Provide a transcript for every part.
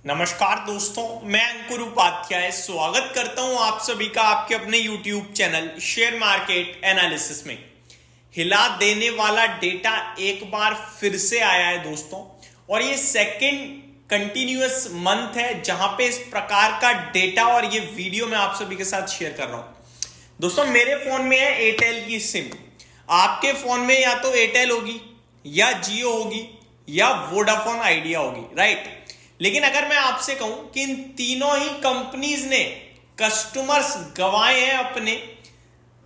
नमस्कार दोस्तों, मैं अंकुर उपाध्याय स्वागत करता हूं आप सभी का आपके अपने YouTube channel share market analysis में। हिला देने वाला डेटा एक बार फिर से आया है दोस्तों, और ये सेकंड कंटिन्यूअस मंथ है जहां पे इस प्रकार का डेटा और ये वीडियो मैं आप सभी के साथ शेयर कर रहा हूं। दोस्तों, मेरे फोन में है एयरटेल की सिम, आपके फोन में या तो एयरटेल होगी या जियो होगी या वोडाफोन आइडिया होगी, राइट। लेकिन अगर मैं आपसे कहूं कि इन तीनों ही कंपनीज ने कस्टमर्स गंवाए हैं अपने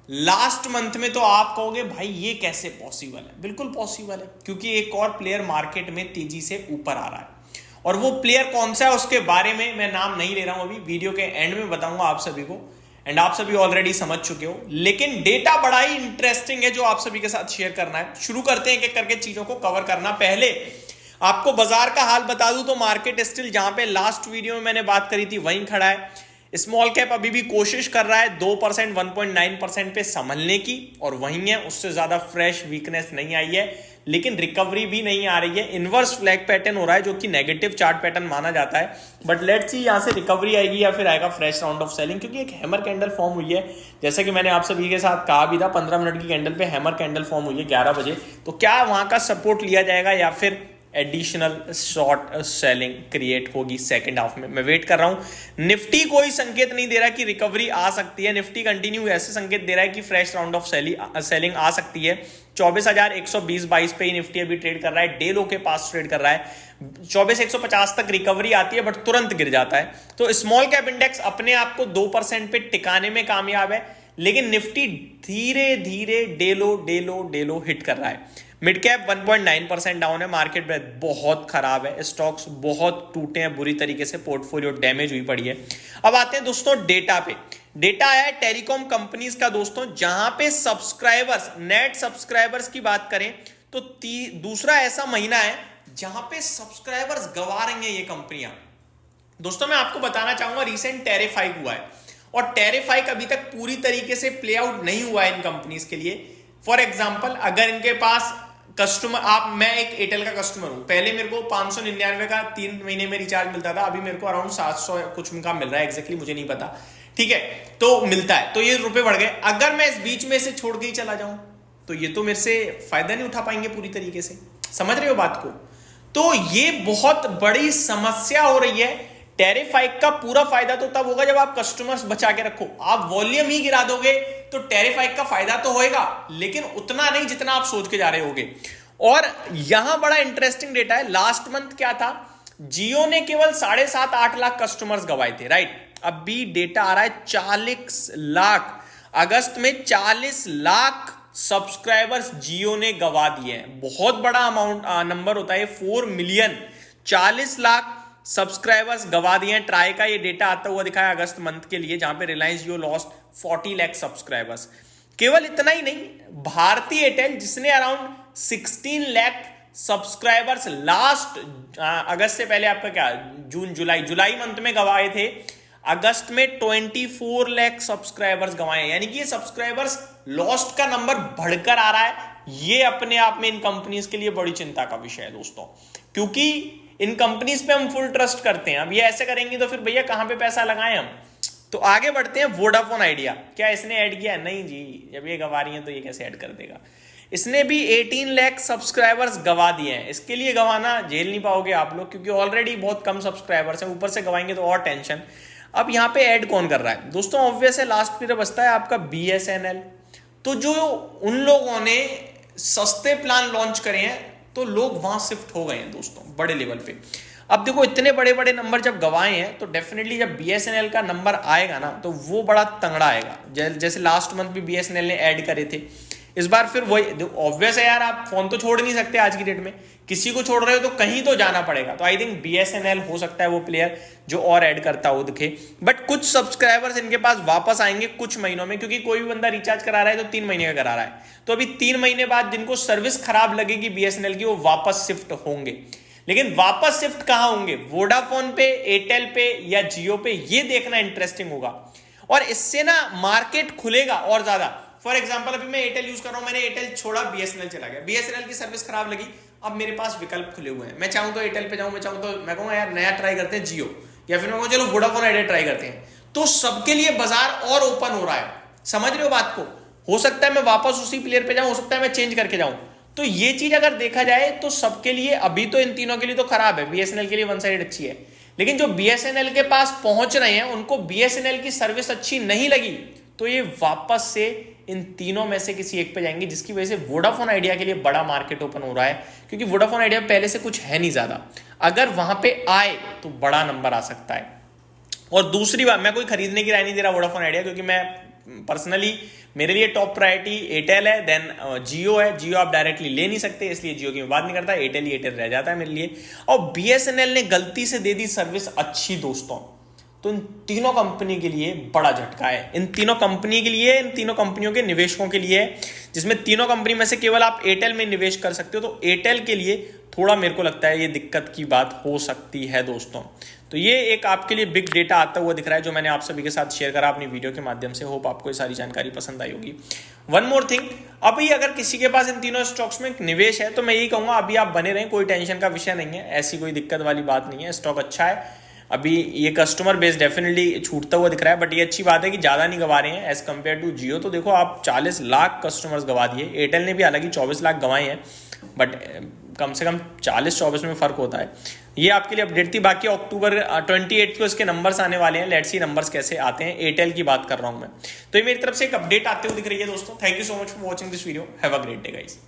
लास्ट मंथ में, तो आप कहोगे भाई ये कैसे पॉसिबल है। बिल्कुल पॉसिबल है, क्योंकि एक और प्लेयर मार्केट में तेजी से ऊपर आ रहा है, और वो प्लेयर कौन सा है उसके बारे में मैं नाम नहीं ले रहा हूं, अभी वीडियो के एंड में बताऊंगा आप सभी को, एंड आप सभी ऑलरेडी समझ चुके हो। लेकिन डेटा बड़ा ही इंटरेस्टिंग है जो आप सभी के साथ शेयर करना है। शुरू करते हैं एक एक करके चीजों को कवर करना। पहले आपको बाजार का हाल बता दूं तो मार्केट स्टिल जहां पे लास्ट वीडियो में मैंने बात करी थी वहीं खड़ा है। स्मॉल कैप अभी भी कोशिश कर रहा है 2% 1.9% पे संभलने की, और वहीं है, उससे ज्यादा फ्रेश वीकनेस नहीं आई है, लेकिन रिकवरी भी नहीं आ रही है। इनवर्स फ्लैग पैटर्न हो रहा है जो कि नेगेटिव चार्ट पैटर्न माना जाता है, बट लेट्स सी यहां से रिकवरी आएगी या फिर आएगा फ्रेश राउंड ऑफ सेलिंग, क्योंकि एक हैमर कैंडल फॉर्म हुई है। जैसा कि मैंने आप सभी के साथ कहा भी था, 15 मिनट की कैंडल पे हैमर कैंडल फॉर्म हुई है 11 बजे, तो क्या वहां का सपोर्ट लिया जाएगा या फिर एडिशनल शॉर्ट सेलिंग क्रिएट होगी सेकंड हाफ में। मैं वेट कर रहा हूं। निफ्टी कोई संकेत नहीं दे रहा कि रिकवरी आ सकती है, निफ्टी कंटिन्यू ऐसे संकेत दे रहा है कि फ्रेश राउंड ऑफ सेलिंग आ सकती है। 24,120-22 पे ही निफ्टी अभी ट्रेड कर रहा है, डे लो के पास ट्रेड कर रहा है। 24,150 तक रिकवरी आती है बट तुरंत गिर जाता है। तो स्मॉल कैप इंडेक्स अपने आप को 2% पे टिकाने में कामयाब है, लेकिन निफ्टी धीरे धीरे डेलो हिट कर रहा है। मिड कैप 1.9% डाउन है, मार्केट में बहुत खराब है, स्टॉक्स बहुत टूटे हैं बुरी तरीके से, पोर्टफोलियो डैमेज हुई पड़ी है। अब आते हैं दोस्तों डेटा पे। डेटा आया है टेलीकॉम कंपनीज का दोस्तों, जहां पे सब्सक्राइबर्स, नेट सब्सक्राइबर्स की बात करें तो दूसरा ऐसा महीना है जहां पे सब्सक्राइबर्स गंवा रही हैं ये कंपनियां। दोस्तों, मैं आपको बताना चाहूंगा, रिसेंट टैरिफ हाइक हुआ है, और टैरिफ हाइक अभी तक पूरी तरीके से प्ले आउट नहीं हुआ है इन कंपनीज के लिए। फॉर एग्जाम्पल, अगर इनके पास कस्टमर, मैं एक एयरटेल का कस्टमर हूं, पहले मेरे को 599 का 3 महीने में रिचार्ज मिलता था, अभी मेरे को अराउंड 700 कुछ का मिल रहा है, एग्जैक्टली मुझे नहीं पता, ठीक है, तो मिलता है, तो ये रुपए बढ़ गए। अगर मैं इस बीच में से छोड़ के ही चला जाऊं तो ये तो मेरे से फायदा नहीं उठा पाएंगे पूरी तरीके से, समझ रहे हो बात को। तो ये बहुत बड़ी समस्या हो रही है। टैरिफ हाइक का पूरा फायदा तो तब होगा जब आप कस्टमर्स बचा के रखो। आप वॉल्यूम ही गिरा दोगे तो टैरिफ हाइक का फायदा तो होएगा, लेकिन उतना नहीं जितना आप सोच के जा रहे होगे। और यहां बड़ा इंटरेस्टिंग डेटा है। लास्ट मंथ क्या था, जियो ने केवल 7.5-8 लाख कस्टमर्स गवाए थे, राइट। अभी डेटा आ रहा है 40 लाख, अगस्त में 40 लाख सब्सक्राइबर्स जियो ने गवा दिए हैं। बहुत बड़ा अमाउंट नंबर होता है, 4 मिलियन, 40 लाख सब्सक्राइबर्स गवा दिए हैं। ट्राई का ये डेटा आता हुआ दिखाया अगस्त मंथ के लिए, जहां पे रिलायंस जियो लॉस्ट 40 लाख सब्सक्राइबर्स। केवल इतना ही नहीं, भारतीय एयरटेल जिसने अराउंड 16 लाख सब्सक्राइबर्स लास्ट अगस्त से पहले, आपका क्या जून जुलाई मंथ में गवाए थे, अगस्त में 24 लाख सब्सक्राइबर्स गवाए, यानी कि ये सब्सक्राइबर्स लॉस्ट का नंबर बढ़कर आ रहा है। ये अपने आप में इन कंपनीज के लिए बड़ी चिंता का विषय है दोस्तों, क्योंकि इन कंपनीज पे हम फुल ट्रस्ट करते हैं। अब ये ऐसे करेंगे तो फिर भैया कहां पे पैसा लगाएं हम। तो आगे बढ़ते हैं। वोडाफोन आइडिया, क्या इसने ऐड किया? नहीं जी, जब ये गवा रही है तो ये कैसे ऐड कर देगा। इसने भी 18 लाख सब्सक्राइबर्स गवा दिए हैं। इसके लिए गवाना झेल नहीं पाओगे आप लोग, क्योंकि ऑलरेडी बहुत कम सब्सक्राइबर्स हैं, ऊपर से गवाएंगे तो और टेंशन। अब यहाँ पे ऐड कौन कर रहा है दोस्तों? ऑब्वियस है, लास्ट पीरियड बचता है आपका BSNL। तो जो उन लोगों ने सस्ते प्लान लॉन्च करे हैं तो लोग वहां शिफ्ट हो गए हैं दोस्तों बड़े लेवल पे। अब देखो, इतने बड़े बड़े नंबर जब गवाए हैं तो डेफिनेटली जब BSNL का नंबर आएगा ना तो वो बड़ा तंगड़ा आएगा। जैसे लास्ट मंथ भी BSNL ने ऐड करे थे, इस बार फिर वही। ऑब्वियस है यार, आप फोन तो छोड़ नहीं सकते आज की डेट में, किसी को छोड़ रहे हो तो कहीं तो जाना पड़ेगा। तो आई थिंक BSNL हो सकता है वो प्लेयर जो और ऐड करता हो दिखे। बट कुछ सब्सक्राइबर्स इनके पास वापस आएंगे कुछ महीनों में, क्योंकि कोई भी बंदा रिचार्ज करा रहा है तो 3 महीने का करा रहा है, तो अभी 3 महीने बाद जिनको सर्विस खराब लगेगी BSNL की, वो वापस शिफ्ट होंगे। लेकिन वापस शिफ्ट कहां होंगे? वोडाफोन पे, एयरटेल पे या जियो पे, ये देखना इंटरेस्टिंग होगा। और इससे ना मार्केट खुलेगा और ज्यादा। फॉर एग्जांपल अभी मैं एयरटेल यूज कर रहा हूं, मैंने एयरटेल छोड़ा, बीएसएनएल चला गया, बीएसएनएल की सर्विस खराब लगी, अब मेरे पास विकल्प खुले हुए हैं, मैं चाहूं तो एयरटेल पे जाऊं, मैं चाहूं तो मैं कहूंगा यार नया ट्राई करते हैं जियो, या फिर मैं कहूं चलो वोडाफोन आइडिया ट्राई करते हैं। तो सबके लिए बाजार और ओपन हो रहा है, समझ रहे हो बात को। हो सकता है मैं वापस उसी प्लेयर पे जाऊं, हो सकता है मैं चेंज करके जाऊं। तो ये चीज अगर देखा जाए तो सबके लिए, अभी तो इन तीनों के लिए तो खराब है, बीएसएनएल के लिए वन साइड अच्छी है, लेकिन जो बीएसएनएल के पास पहुंच रहे हैं उनको बीएसएनएल की सर्विस अच्छी नहीं लगी, तो ये वापस से इन तीनों में से किसी एक पे जाएंगे, जिसकी वजह से वोडाफोन आइडिया के लिए बड़ा मार्केट ओपन हो रहा है, क्योंकि वोडाफोन आइडिया पहले से कुछ है नहीं ज्यादा, अगर वहां पे आए तो बड़ा नंबर आ सकता है। और दूसरी बात, मैं कोई खरीदने की राय नहीं दे रहा वोडाफोन आइडिया, क्योंकि मैं पर्सनली, मेरे लिए टॉप प्रायोरिटी एयरटेल है, देन जियो है। जियो आप डायरेक्टली ले नहीं सकते, इसलिए जियो की मैं बात नहीं करता, एयरटेल ही एयरटेल रह जाता है मेरे लिए। और बीएसएनएल ने गलती से दे दी सर्विस अच्छी दोस्तों, तो इन तीनों कंपनी के लिए बड़ा झटका है, इन तीनों कंपनी के लिए, इन तीनों कंपनियों के निवेशकों के लिए, जिसमें तीनों कंपनी में से केवल आप एयरटेल में निवेश कर सकते हो, तो एयरटेल के लिए थोड़ा मेरे को लगता है ये दिक्कत की बात हो सकती है दोस्तों। तो ये एक आपके लिए बिग डेटा आता हुआ दिख रहा है, जो मैंने आप सभी के साथ शेयर करा अपनी वीडियो के माध्यम से। होप आपको ये सारी जानकारी पसंद आई होगी। वन मोर थिंग, अभी अगर किसी के पास इन तीनों स्टॉक्स में निवेश है तो मैं यही कहूंगा अभी आप बने रहें, कोई टेंशन का विषय नहीं है, ऐसी कोई दिक्कत वाली बात नहीं है, स्टॉक अच्छा है। अभी ये कस्टमर बेस डेफिनेटली छूटता हुआ दिख रहा है, बट ये अच्छी बात है कि ज़्यादा नहीं गवा रहे हैं एज कम्पेयर टू जियो। तो देखो आप 40 लाख कस्टमर्स गवा दिए, एयरटेल ने भी हालांकि 24 लाख गंवाए हैं, बट कम से कम 40-24 में फ़र्क होता है। ये आपके लिए अपडेट थी। बाकी अक्टूबर 28 को इसके नंबर्स आने वाले हैं, लेट्स सी नंबर्स कैसे आते हैं। एयरटेल की बात कर रहा हूँ मैं, तो ये मेरी तरफ से एक अपडेट आते हुए दिख रही है दोस्तों। Thank you so much for watching this video, have a great day guys.